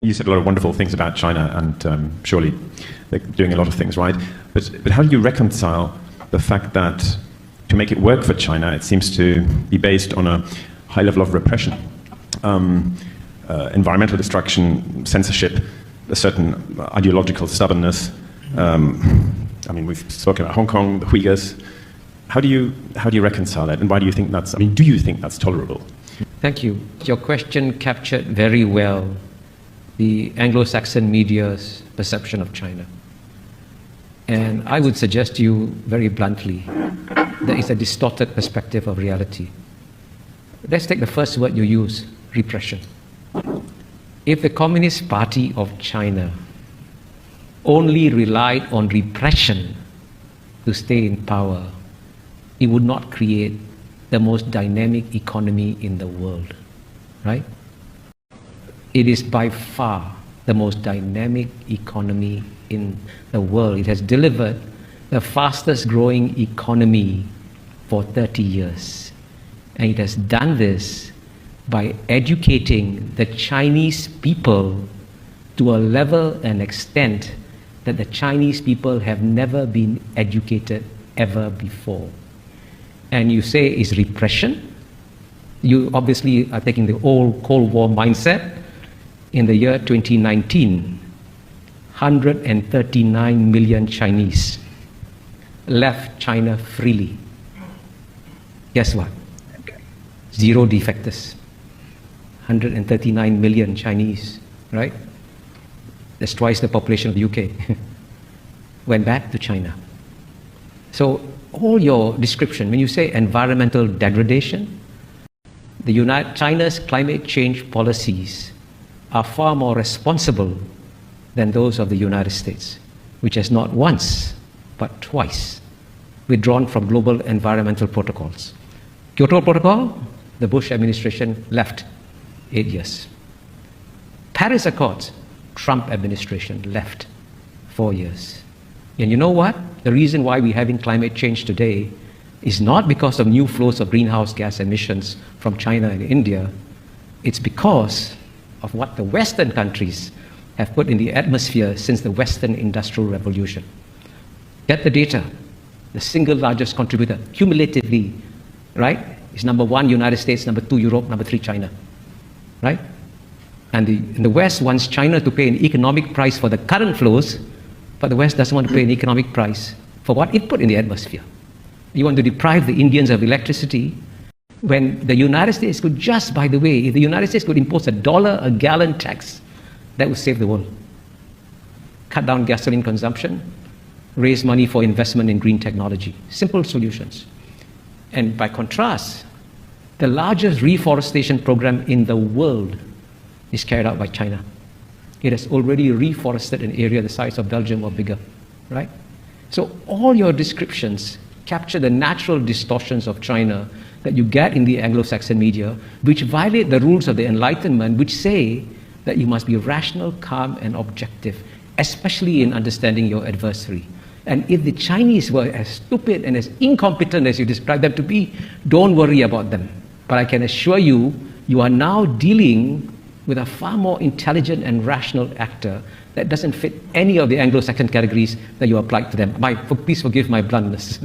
You said a lot of wonderful things about China, and surely they're doing a lot of things right. But how do you reconcile the fact that to make it work for China, it seems to be based on a high level of repression, environmental destruction, censorship, a certain ideological stubbornness? I mean, we've spoken about Hong Kong, the Uyghurs. How do you reconcile that, and why do you think that's? I mean, do you think that's tolerable? Thank you. Your question captured very well the Anglo-Saxon media's perception of China. And I would suggest to you very bluntly that it's a distorted perspective of reality. Let's take the first word you use, repression. If the Communist Party of China only relied on repression to stay in power, it would not create the most dynamic economy in the world, right? It is by far the most dynamic economy in the world. It has delivered the fastest growing economy for 30 years. And it has done this by educating the Chinese people to a level and extent that the Chinese people have never been educated ever before. And you say it's repression. You obviously are taking the old Cold War mindset. In the year 2019, 139 million Chinese left China freely. Guess what? Zero defectors. 139 million Chinese, right? That's twice the population of the UK. Went back to China. So all your description, when you say environmental degradation, China's climate change policies are far more responsible than those of the United States, which has not once, but twice withdrawn from global environmental protocols. Kyoto Protocol, the Bush administration left 8 years. Paris Accords, Trump administration left 4 years. And you know what? The reason why we're having climate change today is not because of new flows of greenhouse gas emissions from China and India. It's because of what the Western countries have put in the atmosphere since the Western Industrial Revolution. Get the data. The single largest contributor, cumulatively, right, is number 1, United States, number 2, Europe, number 3, China, right? And the West wants China to pay an economic price for the current flows, but the West doesn't want to pay an economic price for what it put in the atmosphere. You want to deprive the Indians of electricity when the United States could just, by the way, if the United States could impose $1 a gallon tax, that would save the world. Cut down gasoline consumption, raise money for investment in green technology. Simple solutions. And by contrast, the largest reforestation program in the world is carried out by China. It has already reforested an area the size of Belgium or bigger, right? So all your descriptions capture the natural distortions of China that you get in the Anglo-Saxon media, which violate the rules of the Enlightenment, which say that you must be rational, calm, and objective, especially in understanding your adversary. And if the Chinese were as stupid and as incompetent as you describe them to be, don't worry about them. But I can assure you, you are now dealing with a far more intelligent and rational actor that doesn't fit any of the Anglo-Saxon categories that you applied to them. Please forgive my bluntness.